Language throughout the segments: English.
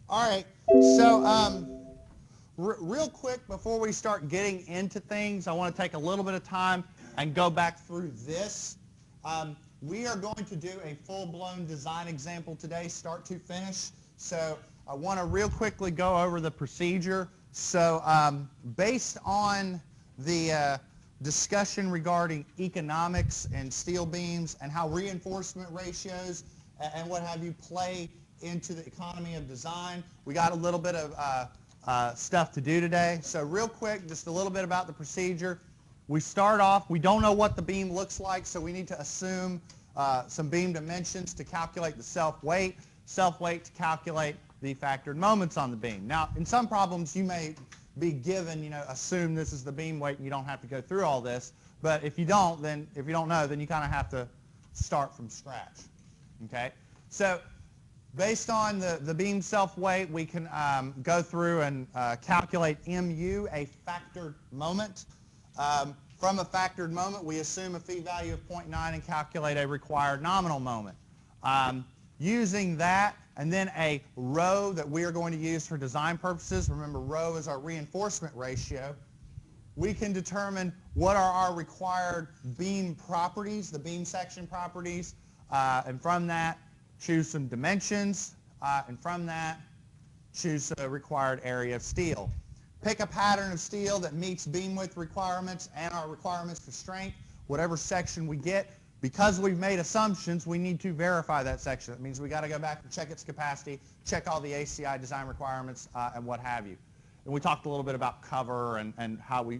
All right. So, real quick before we start getting into things, I want to take a little bit of time and go back through this. We are going to do a full-blown design example today, start to finish. So I want to real quickly go over the procedure. So based on the discussion regarding economics and steel beams and how reinforcement ratios and what have you play into the economy of design, we got a little bit of stuff to do today. So real quick, just a little bit about the procedure. We start off, we don't know what the beam looks like, so we need to assume some beam dimensions to calculate the self-weight to calculate the factored moments on the beam. Now, in some problems, you may be given, assume this is the beam weight and you don't have to go through all this. But if you don't know, then you kind of have to start from scratch. Okay? So based on the beam self-weight, we can go through and calculate MU, a factored moment. From a factored moment, we assume a phi value of 0.9 and calculate a required nominal moment. Using that, and then a rho that we are going to use for design purposes, remember rho is our reinforcement ratio, we can determine what are our required beam properties, the beam section properties, and from that, choose some dimensions, and from that, choose a required area of steel. Pick a pattern of steel that meets beam width requirements and our requirements for strength, whatever section we get. Because we've made assumptions, we need to verify that section. That means we got to go back and check its capacity, check all the ACI design requirements, and what have you. And we talked a little bit about cover and how we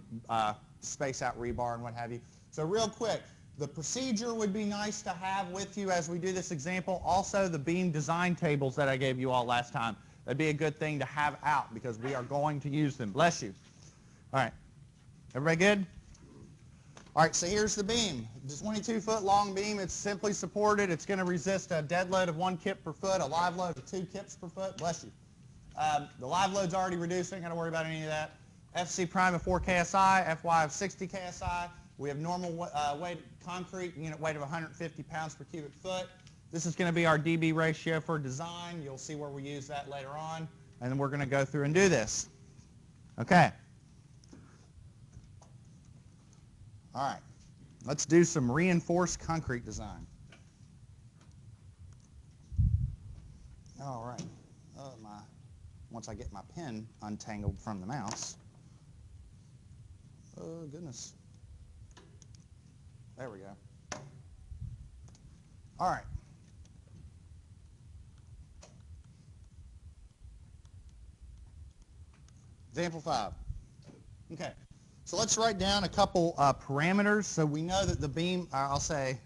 space out rebar and what have you. So real quick, the procedure would be nice to have with you as we do this example. Also, the beam design tables that I gave you all last time. That'd be a good thing to have out because we are going to use them. Bless you. All right. Everybody good? All right, so here's the beam. It's a 22-foot long beam. It's simply supported. It's going to resist a dead load of 1 kip per foot, a live load of 2 kips per foot. Bless you. The live load's already reduced. Ain't got to worry about any of that. FC prime of 4 KSI, FY of 60 KSI. We have normal weight concrete, unit weight of 150 pounds per cubic foot. This is going to be our DB ratio for design. You'll see where we use that later on. And then we're going to go through and do this. Okay. All right. Let's do some reinforced concrete design. All right. Once I get my pen untangled from the mouse. Oh, goodness. There we go. All right. Example 5. Okay. So let's write down a couple parameters so we know that the beam, I'll say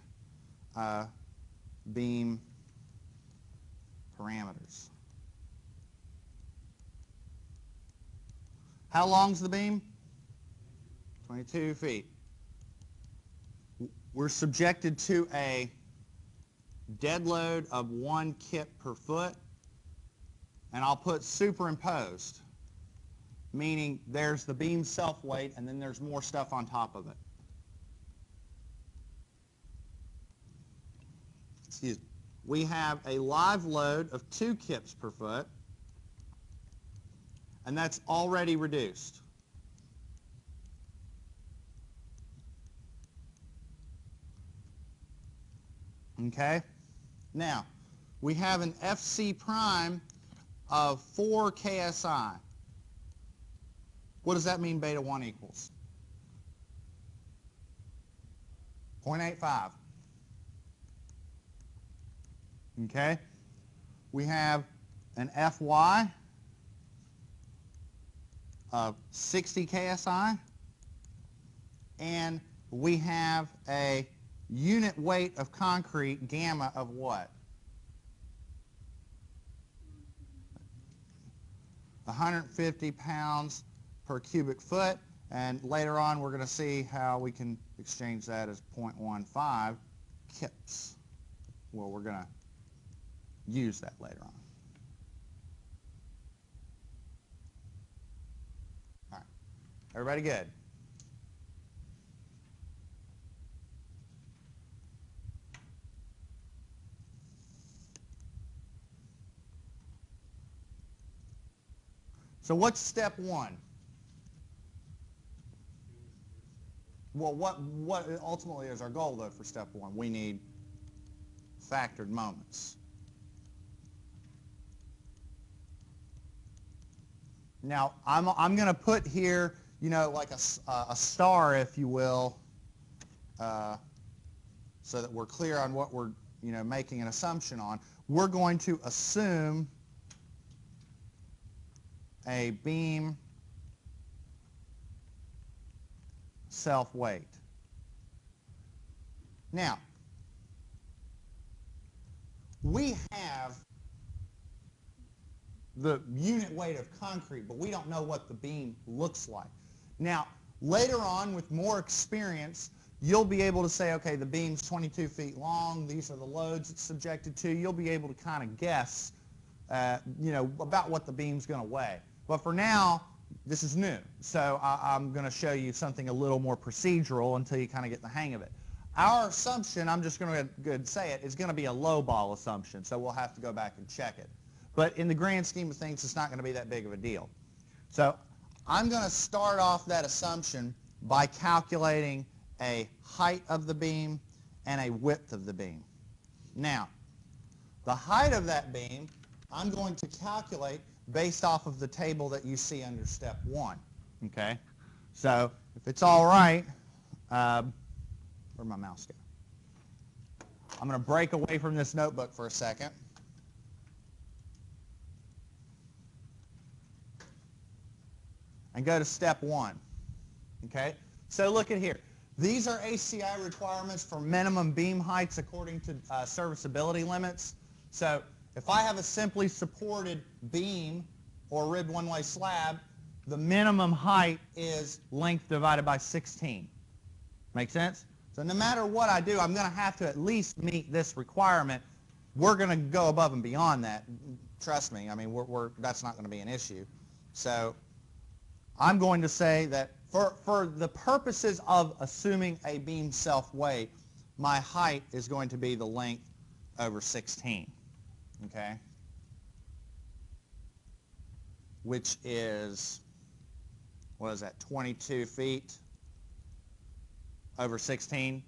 beam parameters. How long's the beam? 22 feet. We're subjected to a dead load of 1 kip per foot, and I'll put superimposed, meaning there's the beam self-weight and then there's more stuff on top of it. Excuse me. We have a live load of 2 kips per foot, and that's already reduced. Okay? Now, we have an FC prime of 4 KSI. What does that mean beta 1 equals? 0.85. Okay? We have an FY of 60 KSI, and we have a unit weight of concrete, gamma, of what? 150 pounds per cubic foot, and later on we're going to see how we can exchange that as 0.15 kips. Well, we're going to use that later on. All right. Everybody good? So what's step one? Well, what ultimately is our goal, though, for step one? We need factored moments. Now, I'm going to put here, you know, like a star, if you will, so that we're clear on what we're, you know, making an assumption on. We're going to assume a beam self-weight. Now, we have the unit weight of concrete, but we don't know what the beam looks like. Now, later on, with more experience, you'll be able to say, okay, the beam's 22 feet long, these are the loads it's subjected to. You'll be able to kind of guess, you know, about what the beam's going to weigh. But for now, this is new, so I'm going to show you something a little more procedural until you kind of get the hang of it. Our assumption, I'm just going to go ahead and say it, is going to be a low ball assumption, so we'll have to go back and check it. But in the grand scheme of things, it's not going to be that big of a deal. So I'm going to start off that assumption by calculating a height of the beam and a width of the beam. Now, the height of that beam, I'm going to calculate based off of the table that you see under step one. Okay? So if it's all right, where'd my mouse go? I'm going to break away from this notebook for a second. And go to step one. Okay? So look at here. These are ACI requirements for minimum beam heights according to serviceability limits. So if I have a simply supported beam or ribbed one-way slab, the minimum height is length divided by 16. Make sense? So no matter what I do, I'm going to have to at least meet this requirement. We're going to go above and beyond that. Trust me. I mean, that's not going to be an issue. So I'm going to say that for the purposes of assuming a beam self-weight, my height is going to be the length over 16, okay? Which is, what is that, 22 feet over 16?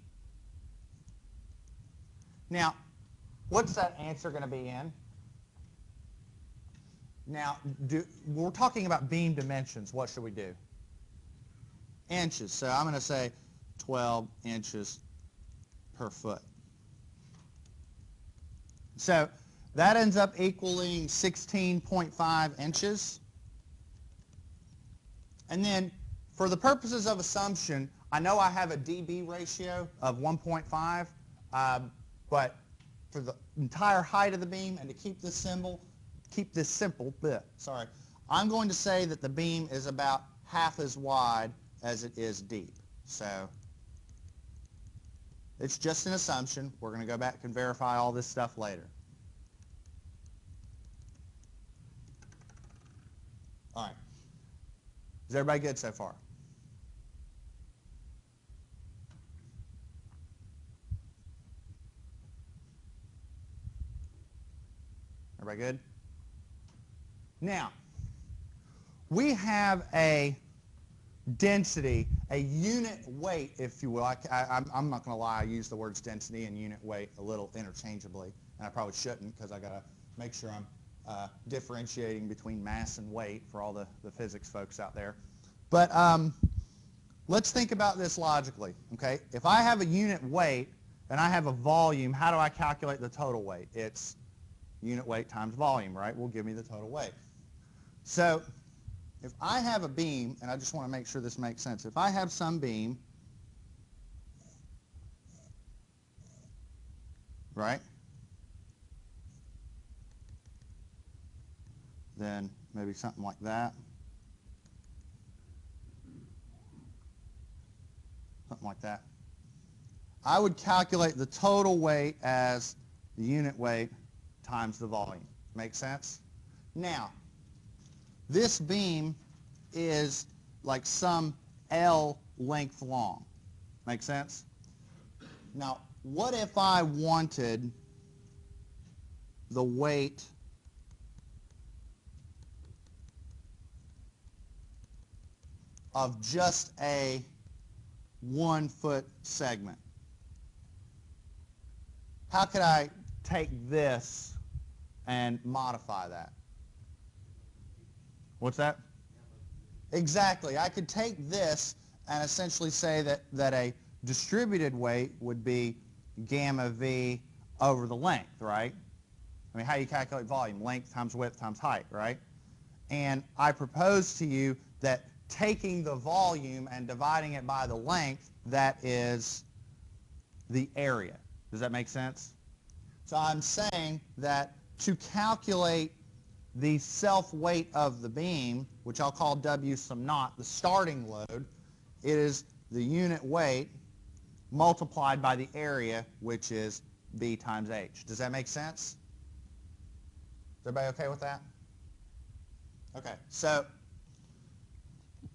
Now, what's that answer going to be in? Now, we're talking about beam dimensions. What should we do? Inches. So I'm going to say 12 inches per foot. So that ends up equaling 16.5 inches. And then for the purposes of assumption, I know I have a dB ratio of 1.5, but for the entire height of the beam and to keep this simple, I'm going to say that the beam is about half as wide as it is deep. So it's just an assumption. We're going to go back and verify all this stuff later. All right. Is everybody good so far? Everybody good? Now, we have a density, a unit weight, if you will. I'm not going to lie, I use the words density and unit weight a little interchangeably, and I probably shouldn't because I got to make sure I'm differentiating between mass and weight for all the physics folks out there. But let's think about this logically, okay? If I have a unit weight and I have a volume, how do I calculate the total weight? It's unit weight times volume, right? Will give me the total weight. So if I have a beam, and I just want to make sure this makes sense, if I have some beam, right, then maybe something like that, something like that, I would calculate the total weight as the unit weight times the volume. Make sense? Now, this beam is like some L length long. Make sense? Now, what if I wanted the weight of just a 1 foot segment. How could I take this and modify that? What's that? Exactly. I could take this and essentially say that a distributed weight would be gamma V over the length, right? I mean, how do you calculate volume? Length times width times height, right? And I propose to you that taking the volume and dividing it by the length, that is the area. Does that make sense? So I'm saying that to calculate the self-weight of the beam, which I'll call W sum naught, the starting load, it is the unit weight multiplied by the area, which is B times H. Does that make sense? Is everybody okay with that? Okay, so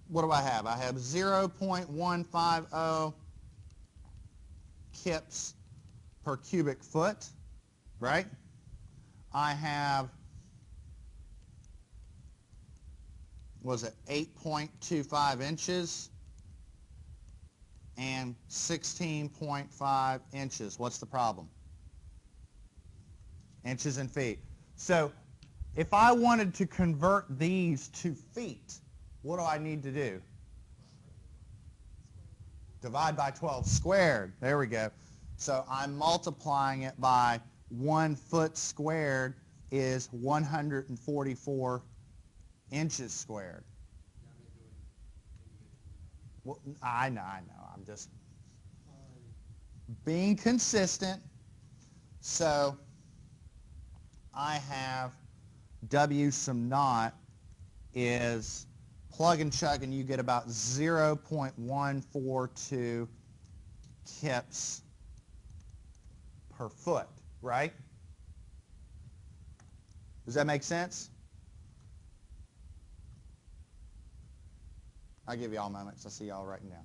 what do I have? I have 0.150 kips per cubic foot, right? I have, was it 8.25 inches and 16.5 inches. What's the problem? Inches and feet. So if I wanted to convert these to feet, what do I need to do? Divide by 12 squared. There we go. So I'm multiplying it by 1 foot squared is 144 inches squared. Well, I know. I'm just being consistent. So I have W sum naught is plug and chug, and you get about 0.142 kips per foot, right? Does that make sense? I'll give you all moments. I see y'all writing down.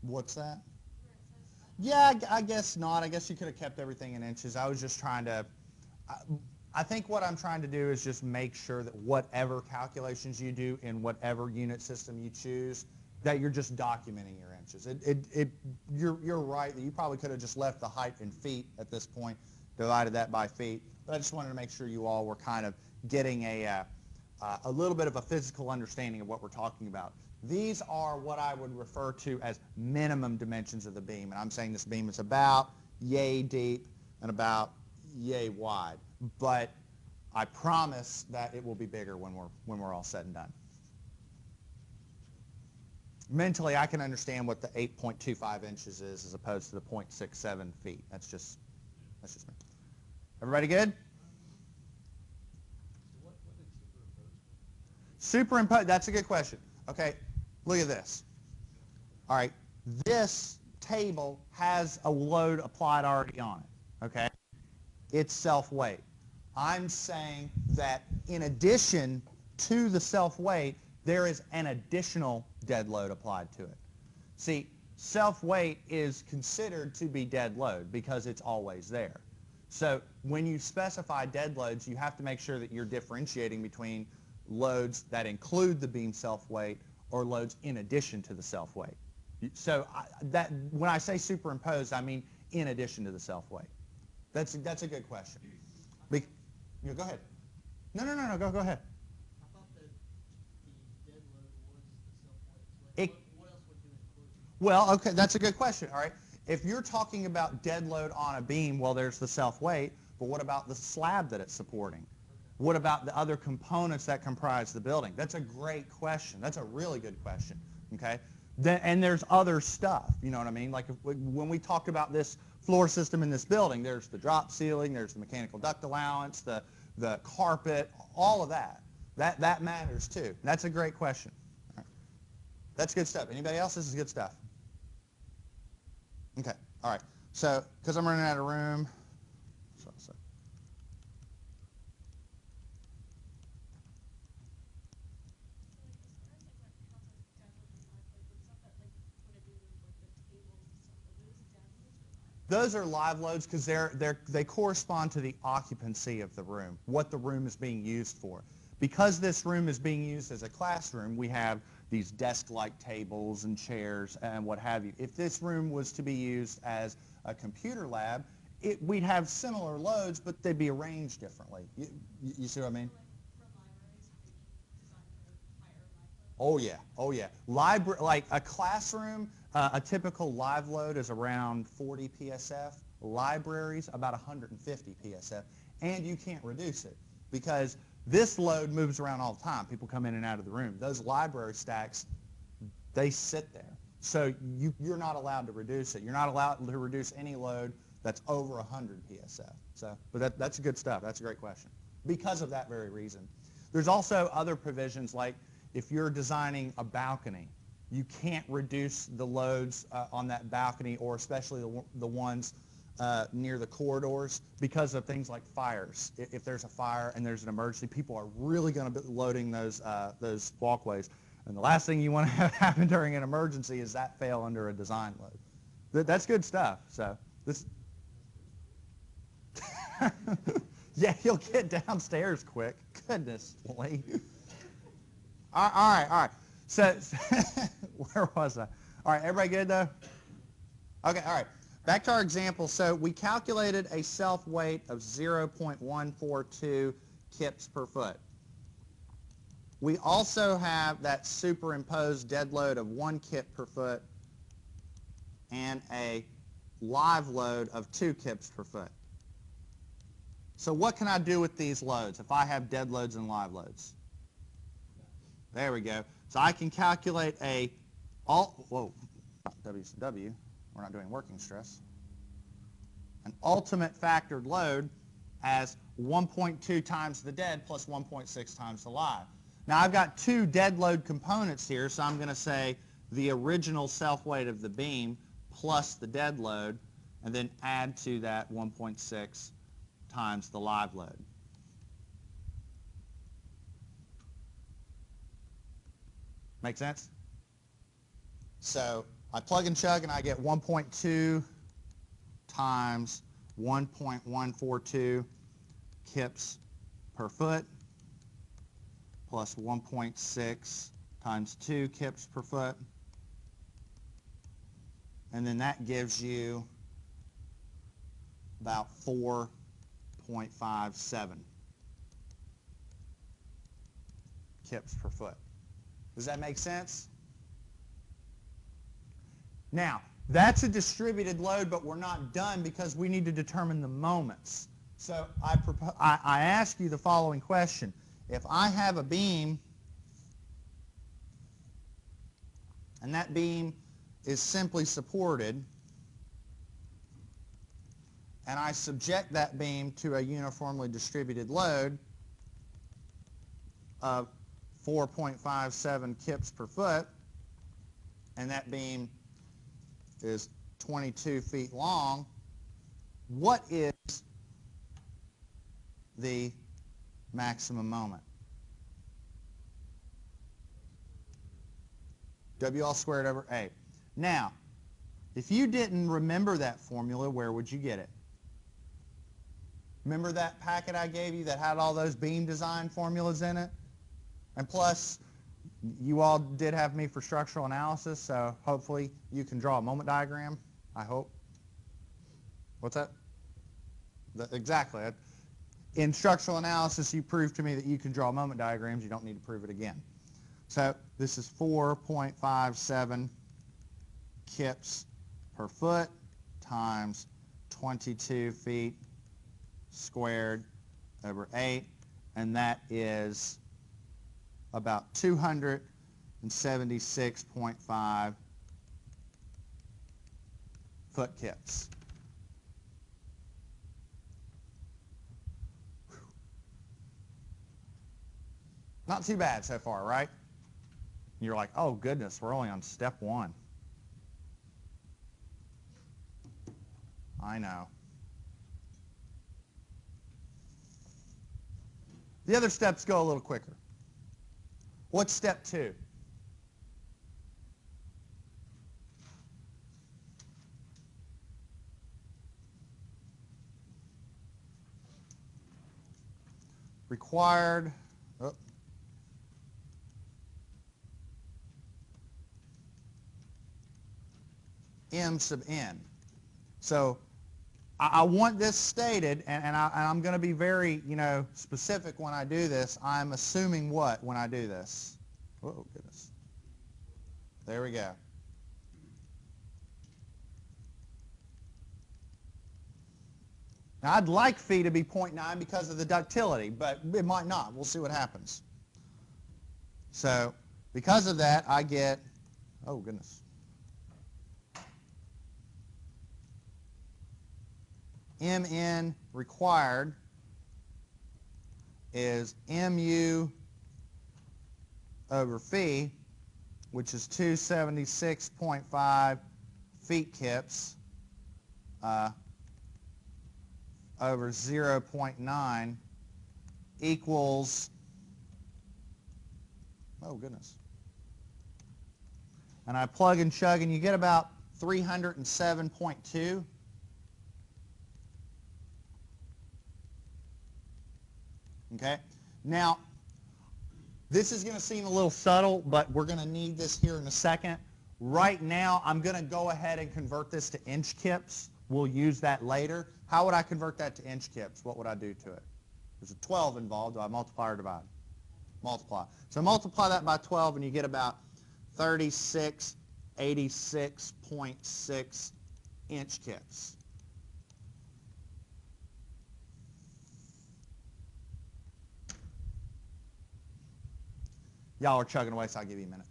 What's that? Yeah, I guess not. I guess you could have kept everything in inches. I was just trying to, I think what I'm trying to do is just make sure that whatever calculations you do in whatever unit system you choose, that you're just documenting your inches. You're right that you probably could have just left the height in feet at this point, divided that by feet. But I just wanted to make sure you all were kind of getting a little bit of a physical understanding of what we're talking about. These are what I would refer to as minimum dimensions of the beam. And I'm saying this beam is about yay deep and about yay wide. But I promise that it will be bigger when we're all said and done. Mentally, I can understand what the 8.25 inches is as opposed to the 0.67 feet. That's just me. Everybody good? Superimpose, that's a good question. Okay, look at this. All right, this table has a load applied already on it, okay? It's self-weight. I'm saying that in addition to the self-weight, there is an additional dead load applied to it. See, self-weight is considered to be dead load because it's always there. So when you specify dead loads, you have to make sure that you're differentiating between loads that include the beam self-weight or loads in addition to the self-weight. So when I say superimposed, I mean in addition to the self-weight. That's a good question. Go ahead. No, go ahead. I thought that the dead load was the self-weight. So what else would you include? Well, okay, that's a good question. All right. If you're talking about dead load on a beam, well, there's the self-weight, but what about the slab that it's supporting? What about the other components that comprise the building? That's a great question. That's a really good question, okay? And there's other stuff, you know what I mean? Like when we talked about this floor system in this building, there's the drop ceiling, there's the mechanical duct allowance, the carpet, all of that. That matters too. That's a great question. All right. That's good stuff. Anybody else? This is good stuff. Okay, all right. So, because I'm running out of room, so. Those are live loads because they correspond to the occupancy of the room, what the room is being used for. Because this room is being used as a classroom, we have these desk-like tables and chairs and what have you. If this room was to be used as a computer lab, we'd have similar loads, but they'd be arranged differently. You see what I mean? Oh yeah, oh yeah. Like a classroom, a typical live load is around 40 PSF. Libraries, about 150 PSF. And you can't reduce it because this load moves around all the time. People come in and out of the room. Those library stacks, they sit there. So you're not allowed to reduce it. You're not allowed to reduce any load that's over 100 PSF. But that's good stuff. That's a great question. Because of that very reason. There's also other provisions like if you're designing a balcony, you can't reduce the loads on that balcony or especially the ones near the corridors because of things like fires. If there's a fire and there's an emergency, people are really going to be loading those walkways. And the last thing you want to have happen during an emergency is that fail under a design load. That's good stuff. So this, yeah, you'll get downstairs quick. Goodness, Lee. All right. So, where was I? All right, everybody good though? Okay, all right. Back to our example. So we calculated a self-weight of 0.142 kips per foot. We also have that superimposed dead load of 1 kip per foot and a live load of 2 kips per foot. So what can I do with these loads if I have dead loads and live loads? There we go. So I can calculate W, we're not doing working stress, an ultimate factored load as 1.2 times the dead plus 1.6 times the live. Now I've got 2 dead load components here, so I'm going to say the original self-weight of the beam plus the dead load, and then add to that 1.6 times the live load. Make sense? So I plug and chug and I get 1.2 times 1.142 kips per foot plus 1.6 times 2 kips per foot. And then that gives you about 4.57 kips per foot. Does that make sense? Now, that's a distributed load, but we're not done because we need to determine the moments. So I ask you the following question. If I have a beam, and that beam is simply supported, and I subject that beam to a uniformly distributed load of 4.57 kips per foot, and that beam is 22 feet long, what is the maximum moment? W all squared over 8. Now, if you didn't remember that formula, where would you get it? Remember that packet I gave you that had all those beam design formulas in it? And plus, you all did have me for structural analysis, so hopefully you can draw a moment diagram, I hope. What's that? Exactly. In structural analysis, you proved to me that you can draw moment diagrams. You don't need to prove it again. So this is 4.57 kips per foot times 22 feet squared over 8, and that is about 276.5 foot kips. Not too bad so far, right? You're like, oh goodness, we're only on step 1. I know. The other steps go a little quicker. What's step 2? required, M sub n. So I want this stated, and I'm going to be very, specific when I do this. I'm assuming what when I do this? Oh, goodness. There we go. Now, I'd like phi to be 0.9 because of the ductility, but it might not. We'll see what happens. So because of that, I get, oh, goodness. Mn required is mu over phi, which is 276.5 feet kips over 0.9 equals, oh goodness. And I plug and chug, and you get about 307.2. Okay? Now, this is going to seem a little subtle, but we're going to need this here in a second. Right now, I'm going to go ahead and convert this to inch kips. We'll use that later. How would I convert that to inch kips? What would I do to it? There's a 12 involved. Do I multiply or divide? Multiply. So multiply that by 12, and you get about 3686.6 inch kips. Y'all are chugging away, so I'll give you a minute.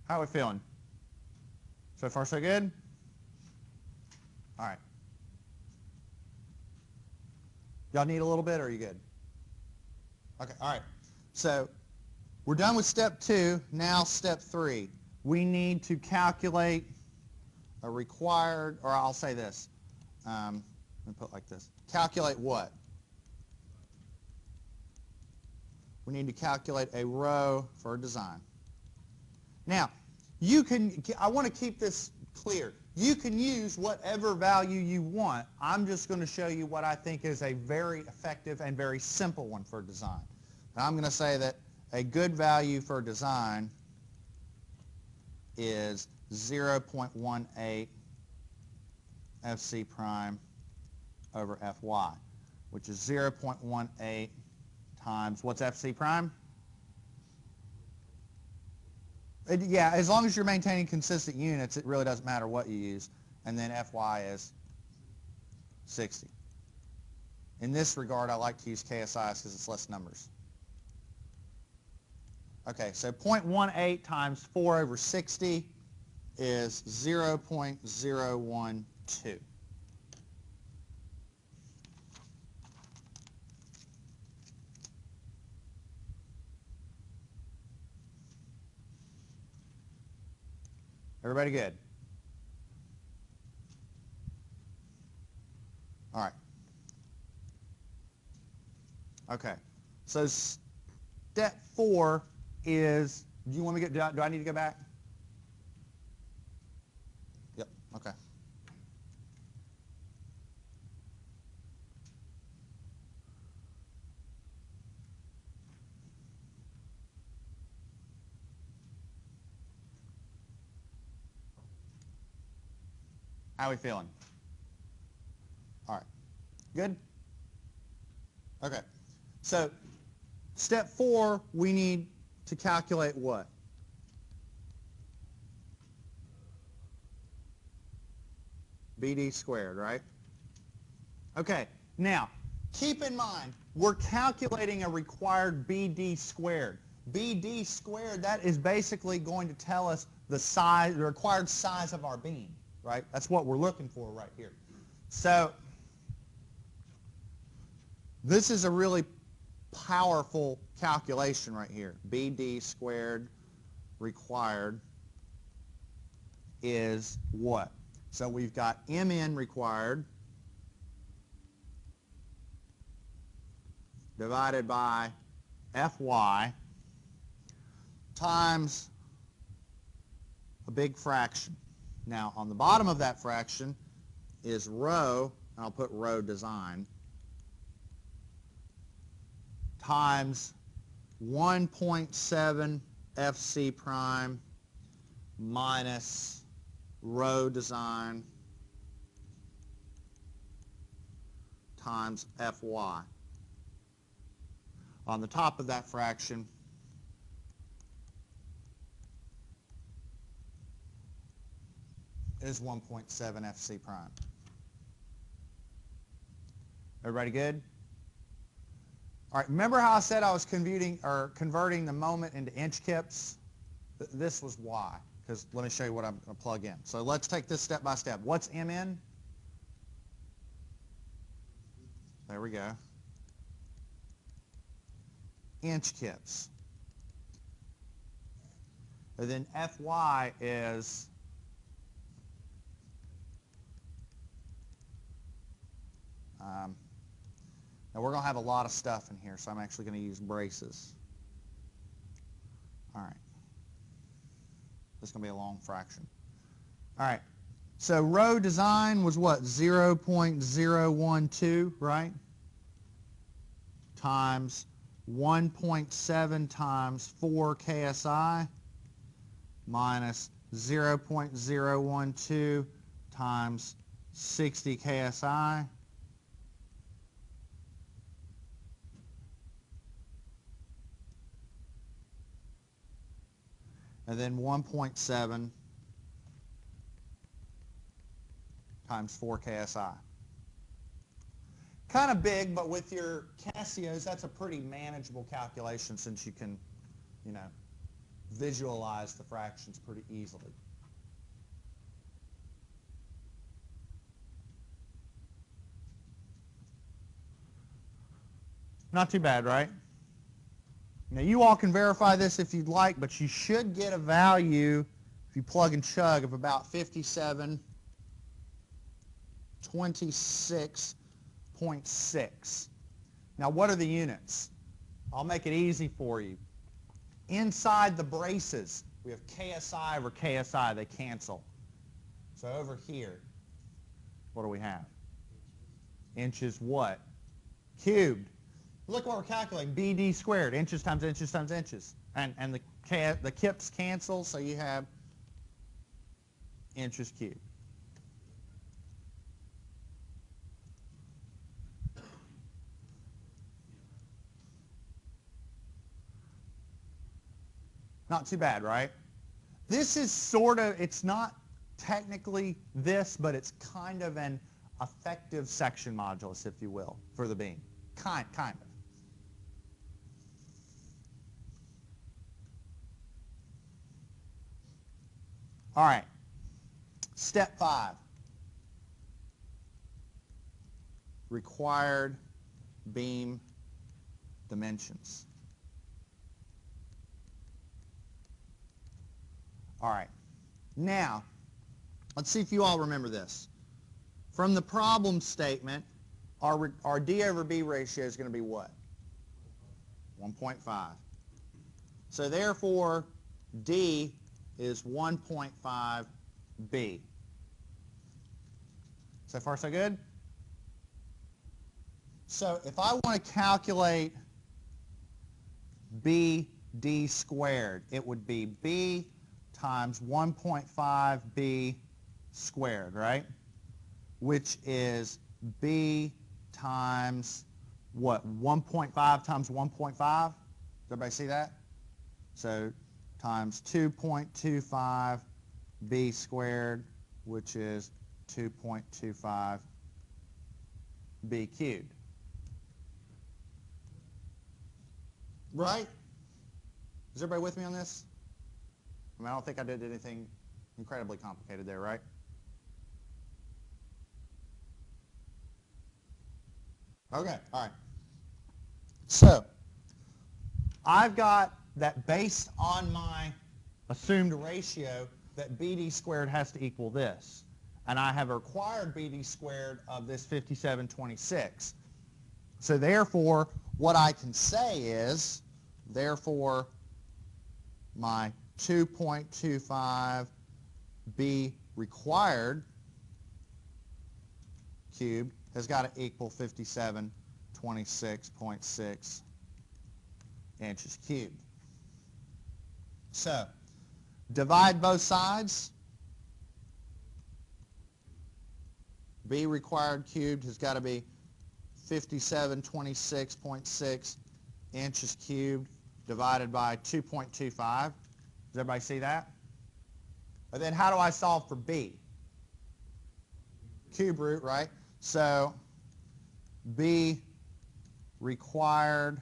How are we feeling? So far, so good? All right. Y'all need a little bit, or are you good? Okay, all right. So we're done with step 2. Now step 3. We need to calculate a required, or I'll say this. Let me put it like this. Calculate what? We need to calculate a rho for a design. Now, I want to keep this clear. You can use whatever value you want. I'm just going to show you what I think is a very effective and very simple one for design. And I'm going to say that a good value for design is 0.18 FC prime over Fy, which is 0.18 times, what's FC prime? Yeah, as long as you're maintaining consistent units, it really doesn't matter what you use. And then Fy is 60. In this regard, I like to use KSIs because it's less numbers. Okay, so 0.18 times 4 over 60 is 0.012. Everybody good? All right. Okay. So step 4 is, do you want me to do I need to go back? Yep. Okay. How are we feeling? All right. Good? Okay. So step 4, we need to calculate what? BD squared, right? Okay. Now, keep in mind, we're calculating a required BD squared. BD squared, that is basically going to tell us the size, the required size of our beam. Right? That's what we're looking for right here. So this is a really powerful calculation right here. BD squared required is what? So we've got Mn required divided by Fy times a big fraction. Now, on the bottom of that fraction is rho, and I'll put rho design, times 1.7 FC prime minus rho design times Fy. On the top of that fraction is 1.7 FC prime. Everybody good? All right, remember how I said I was converting the moment into inch kips? This was why, because let me show you what I'm going to plug in. So let's take this step by step. What's MN? There we go. Inch kips. And then Fy is now we're going to have a lot of stuff in here, so I'm actually going to use braces. All right. This is going to be a long fraction. All right. So rho design was what? 0.012, right? Times 1.7 times 4 KSI minus 0.012 times 60 KSI. And then 1.7 times 4 KSI. Kind of big, but with your Casios, that's a pretty manageable calculation since you can, visualize the fractions pretty easily. Not too bad, right? Now, you all can verify this if you'd like, but you should get a value, if you plug and chug, of about 5726.6. Now, what are the units? I'll make it easy for you. Inside the braces, we have KSI over KSI. They cancel. So over here, what do we have? Inches what? Cubed. Look what we're calculating, BD squared, inches times inches times inches. And the kips cancel, so you have inches cubed. Not too bad, right? This is sort of, it's not technically this, but it's kind of an effective section modulus, if you will, for the beam. Kind of. All right, step 5, required beam dimensions. All right, now, let's see if you all remember this. From the problem statement, our D over B ratio is going to be what? 1.5. So therefore, D is 1.5 B. So far, so good? So if I want to calculate BD squared, it would be B times 1.5 B squared, right? Which is B times what? 1.5 times 1.5? Does everybody see that? So times 2.25 B squared, which is 2.25 B cubed. Right? Is everybody with me on this? I mean, I don't think I did anything incredibly complicated there, right? Okay, all right. So, I've got that based on my assumed ratio that BD squared has to equal this. And I have a required BD squared of this 5726. So therefore, what I can say is, therefore, my 2.25 B required cubed has got to equal 5726.6 inches cubed. So, divide both sides. B required cubed has got to be 5726.6 inches cubed divided by 2.25. Does everybody see that? And then how do I solve for B? Cube root, right? So B required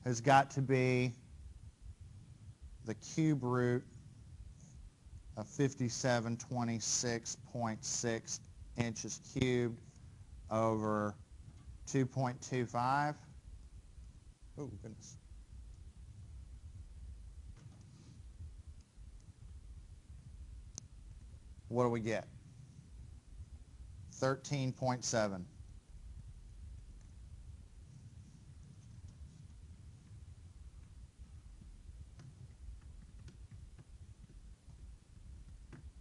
has got to be the cube root of 5726.6 inches cubed over 2.25. Oh, goodness. What do we get? 13.7.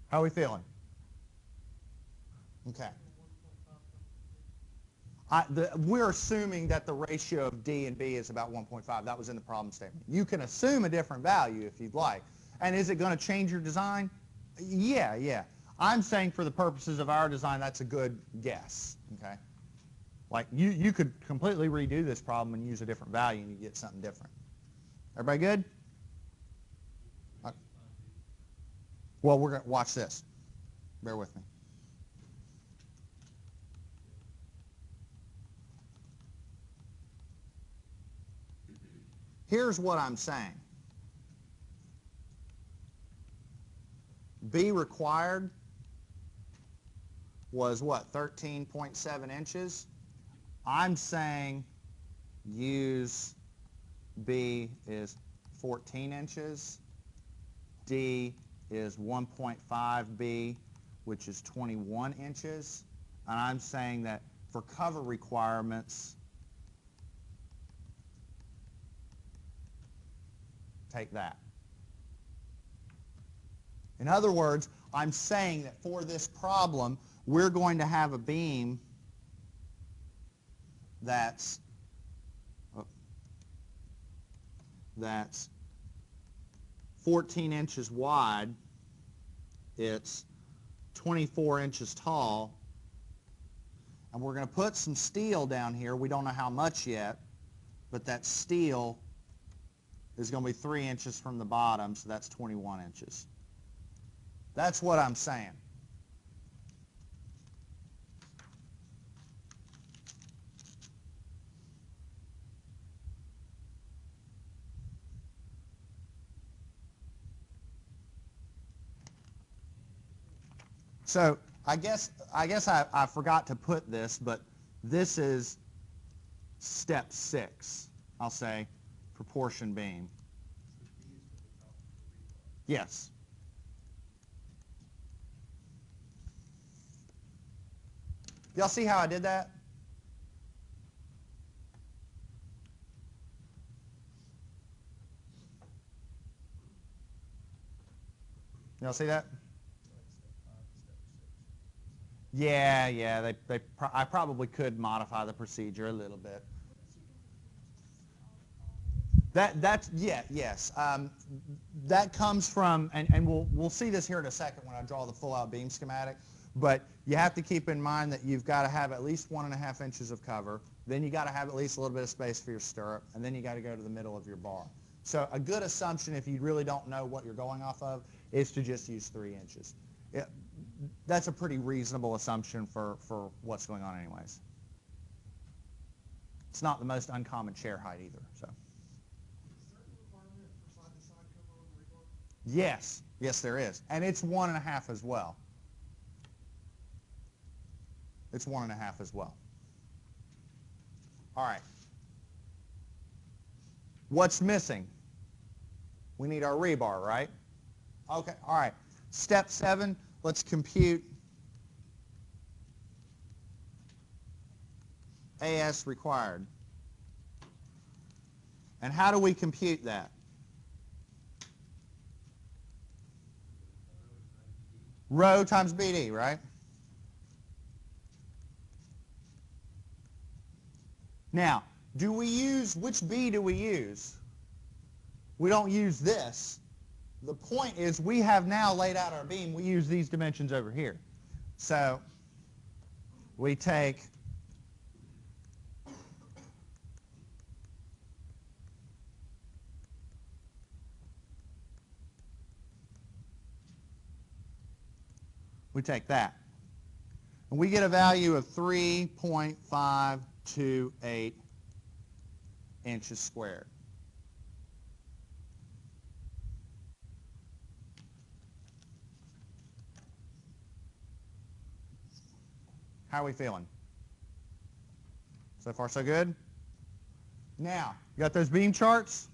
How are we feeling? Okay. We're assuming that the ratio of D and B is about 1.5. That was in the problem statement. You can assume a different value if you'd like. And is it going to change your design? Yeah. I'm saying for the purposes of our design, that's a good guess. Okay. Like you could completely redo this problem and use a different value and you get something different. Everybody good? Well, we're going to watch this. Bear with me. Here's what I'm saying. B required was what, 13.7 inches? I'm saying use B is 14 inches. D is 1.5 B, which is 21 inches. And I'm saying that for cover requirements, take that. In other words, I'm saying that for this problem, we're going to have a beam that's 14 inches wide, it's 24 inches tall, and we're going to put some steel down here. We don't know how much yet, but that steel is going to be 3 inches from the bottom, so that's 21 inches. That's what I'm saying. So I guess I forgot to put this, but this is step 6, I'll say, proportion beam. Yes. Y'all see how I did that? Y'all see that? Yeah. I probably could modify the procedure a little bit. Yes. That comes from, and we'll see this here in a second when I draw the full-out beam schematic. But you have to keep in mind that you've got to have at least 1.5 inches of cover. Then you got to have at least a little bit of space for your stirrup, and then you got to go to the middle of your bar. So a good assumption, if you really don't know what you're going off of, is to just use 3 inches. That's a pretty reasonable assumption for what's going on anyways. It's not the most uncommon chair height either. So. Yes, there is. And it's 1.5 as well. It's 1.5 as well. All right. What's missing? We need our rebar, right? Okay, all right. Step 7, let's compute AS required. And how do we compute that? Rho times BD, right? Now, which B do we use? We don't use this. The point is we have now laid out our beam. We use these dimensions over here. So we take that. And we get a value of 3.528 inches squared. How are we feeling? So far, so good? Now, you got those beam charts?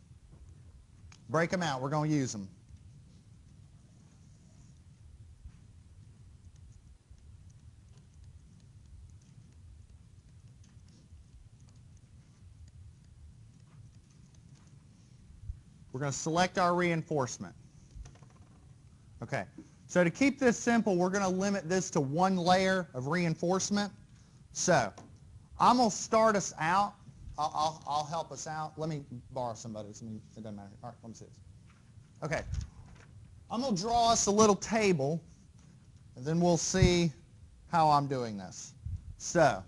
Break them out. We're going to use them. We're going to select our reinforcement. Okay, so to keep this simple, we're going to limit this to one layer of reinforcement. So I'm going to start us out. I'll help us out. Let me borrow somebody. It doesn't matter. All right, let me see this. Okay, I'm going to draw us a little table, and then we'll see how I'm doing this. So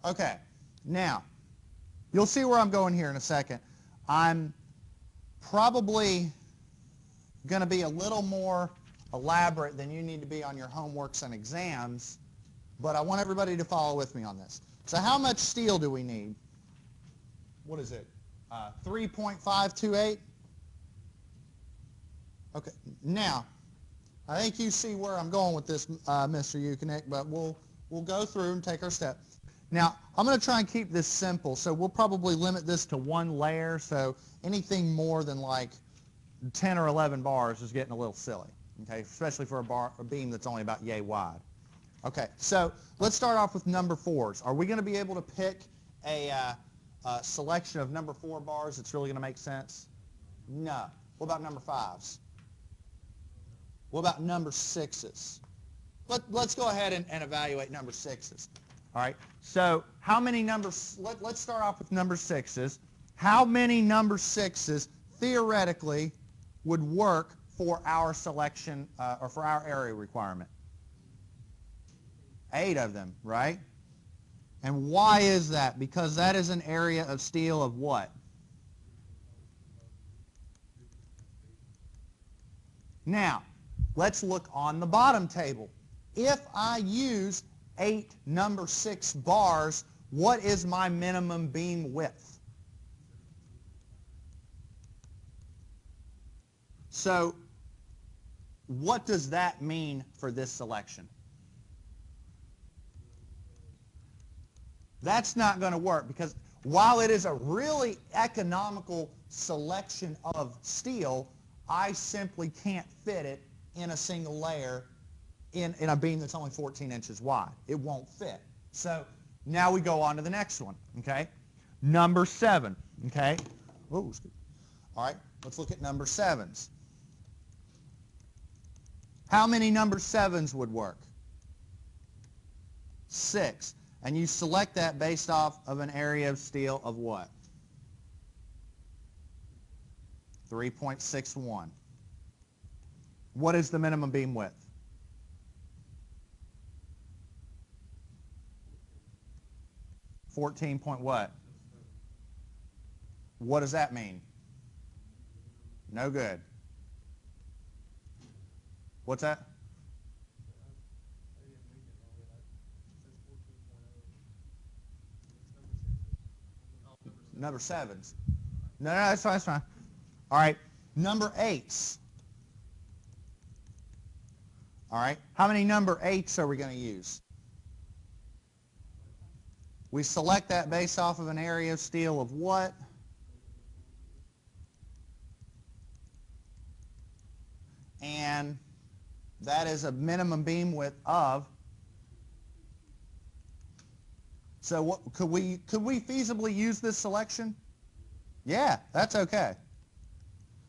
okay, now, you'll see where I'm going here in a second. I'm probably going to be a little more elaborate than you need to be on your homeworks and exams, but I want everybody to follow with me on this. So how much steel do we need? What is it? 3.528? Okay, now, I think you see where I'm going with this, Mr. Yukonik, but we'll go through and take our step. Now, I'm going to try and keep this simple, so we'll probably limit this to one layer, so anything more than like 10 or 11 bars is getting a little silly, okay, especially for a beam that's only about yay wide. Okay, so let's start off with number 4s. Are we going to be able to pick a selection of number 4 bars that's really going to make sense? No. What about number 5s? What about number 6s? Let's go ahead and evaluate number 6s. All right, so how many numbers, let's start off with number 6s. How many number 6s theoretically would work for our selection or for our area requirement? 8 of them, right? And why is that? Because that is an area of steel of what? Now, let's look on the bottom table. If I use 8 number 6 bars, what is my minimum beam width? So what does that mean for this selection? That's not going to work because while it is a really economical selection of steel, I simply can't fit it in a single layer in a beam that's only 14 inches wide. It won't fit. So now we go on to the next one, okay? Number 7, okay? Ooh, all right, let's look at number 7s. How many number 7s would work? 6. And you select that based off of an area of steel of what? 3.61. What is the minimum beam width? 14 point what? What does that mean? No good. What's that? Number 7s. No, that's fine, that's fine. All right, number 8s. All right, how many number 8s are we going to use? We select that based off of an area of steel of what? And that is a minimum beam width of. So what, could we feasibly use this selection? Yeah, that's okay.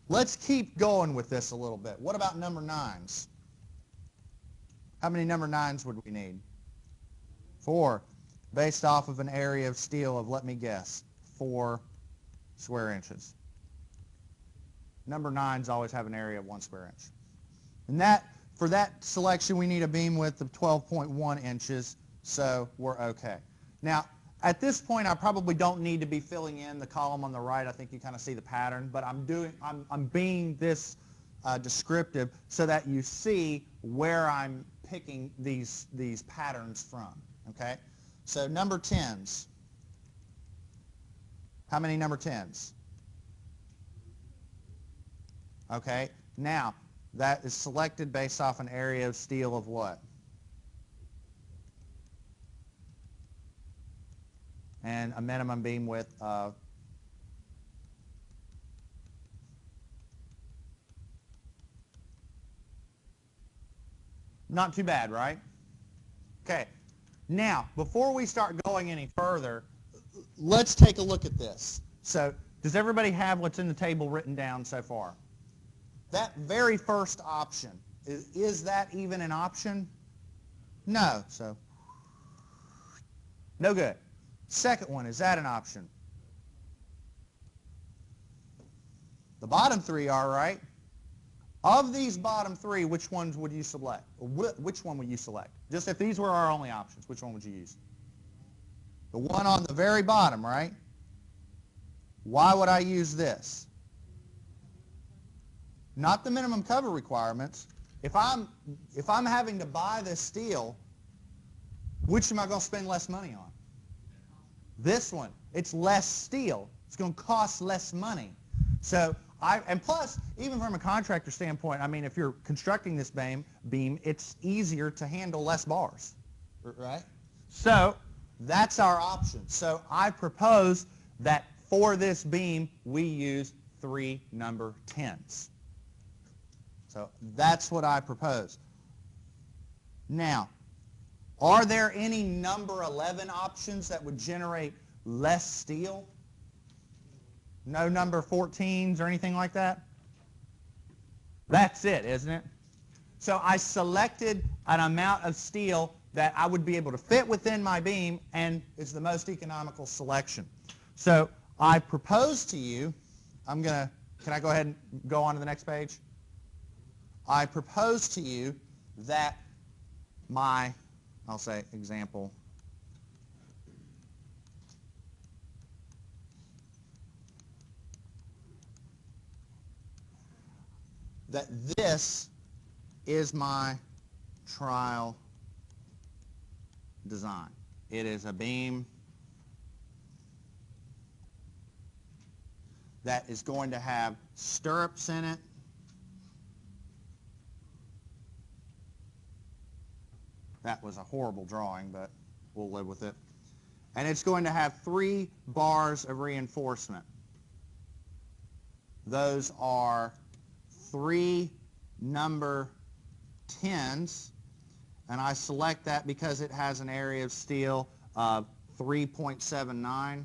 Let's keep going with this a little bit. What about number 9s? How many number 9s would we need? 4, based off of an area of steel of, let me guess, 4 square inches. Number 9s always have an area of 1 square inch. And for that selection, we need a beam width of 12.1 inches, so we're okay. Now, at this point, I probably don't need to be filling in the column on the right. I think you kind of see the pattern, but I'm being this descriptive so that you see where I'm picking these patterns from. Okay, so number 10s. How many number 10s? Okay, now that is selected based off an area of steel of what? And a minimum beam width of not too bad, right? Okay. Now, before we start going any further, let's take a look at this. So, does everybody have what's in the table written down so far? That very first option, is that even an option? No. So, no good. Second one, is that an option? The bottom 3 are, right? Of these bottom 3, which ones would you select? Or which one would you select? Just if these were our only options, which one would you use? The one on the very bottom, right? Why would I use this? Not the minimum cover requirements. If I'm having to buy this steel, which am I going to spend less money on? This one. It's less steel. It's going to cost less money. So and plus, even from a contractor standpoint, I mean, if you're constructing this beam, it's easier to handle less bars, right? So that's our option. So I propose that for this beam, we use 3 number 10s. So that's what I propose. Now, are there any number 11 options that would generate less steel? No number 14s or anything like that? That's it, isn't it? So I selected an amount of steel that I would be able to fit within my beam, and it's the most economical selection. So I propose to you, can I go ahead and go on to the next page? I propose to you that I'll say example, that this is my trial design. It is a beam that is going to have stirrups in it. That was a horrible drawing, but we'll live with it. And it's going to have 3 bars of reinforcement. Those are 3 number 10s, and I select that because it has an area of steel of 3.79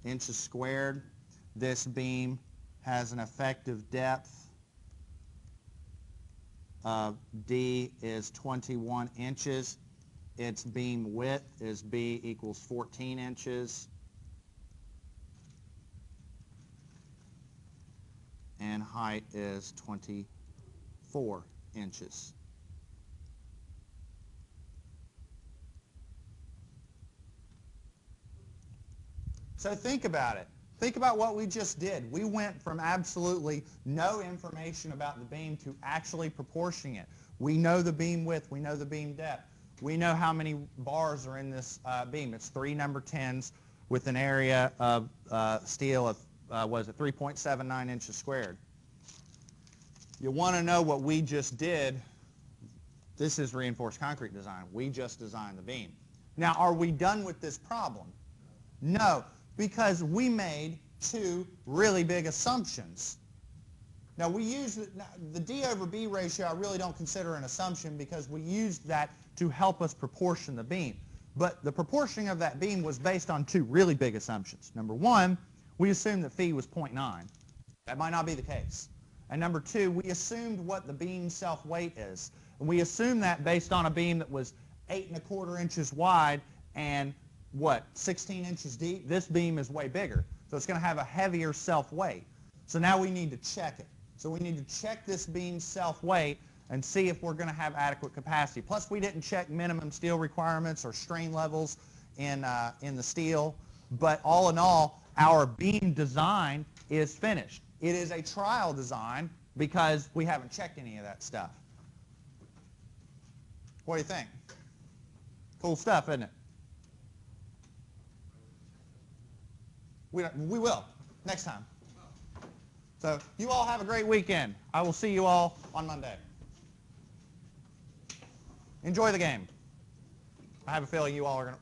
inches squared. This beam has an effective depth of D is 21 inches. Its beam width is B equals 14 inches. And height is 24 inches. So think about it. Think about what we just did. We went from absolutely no information about the beam to actually proportioning it. We know the beam width. We know the beam depth. We know how many bars are in this beam. It's 3 number 10s. with an area of steel of, was it 3.79 inches squared. You want to know what we just did. This is reinforced concrete design. We just designed the beam. Now, are we done with this problem? No, because we made two really big assumptions. Now, we use the D over B ratio. I really don't consider an assumption because we used that to help us proportion the beam. But the proportioning of that beam was based on two really big assumptions. Number one, we assumed that phi was 0.9. That might not be the case. And number two, we assumed what the beam self-weight is. And we assumed that based on a beam that was 8 1/4 inches wide and, 16 inches deep. This beam is way bigger. So it's going to have a heavier self-weight. So now we need to check it. So we need to check this beam's self-weight and see if we're going to have adequate capacity. Plus, we didn't check minimum steel requirements or strain levels in the steel. But all in all, our beam design is finished. It is a trial design because we haven't checked any of that stuff. What do you think? Cool stuff, isn't it? We will, next time. So you all have a great weekend. I will see you all on Monday. Enjoy the game. I have a feeling you all are going to